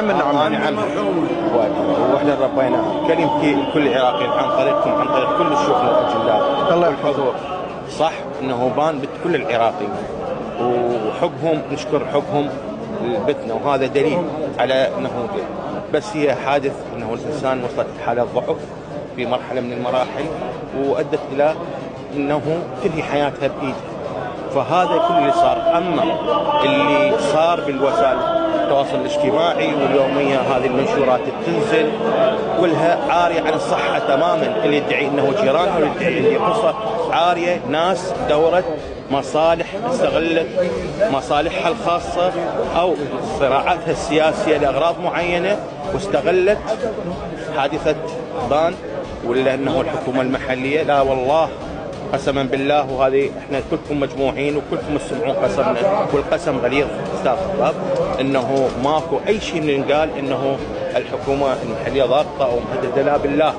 نعم نعم. واحنا ربينا كلمتي لكل العراقيين عن طريقكم، عن طريق كل الشيوخ الاجلاء الله يحفظك. صح انه بان بكل العراقيين وحبهم، نشكر حبهم لبتنا، وهذا دليل على انه بس هي حادث انه الانسان وصلت حاله ضعف في مرحله من المراحل وادت الى انه تنهي حياتها بايدها. فهذا كل اللي صار. اما اللي صار بالوسائل التواصل الاجتماعي واليوميه هذه المنشورات تنزل كلها عاريه عن الصحه تماما، اللي يدعي انه جيرانها واللي يدعي انه قصه عاريه، ناس دورت مصالح، استغلت مصالحها الخاصه او صراعاتها السياسيه لاغراض معينه، واستغلت حادثه بان ولا انه الحكومه المحليه. لا والله قسما بالله، وهذه احنا كلكم مجموعين وكلكم تسمعون قسمنا، والقسم غليظ استاذ خطاب، انه ماكو اي شيء من قال انه الحكومه المحليه ضاغطه او مهدده، لا بالله.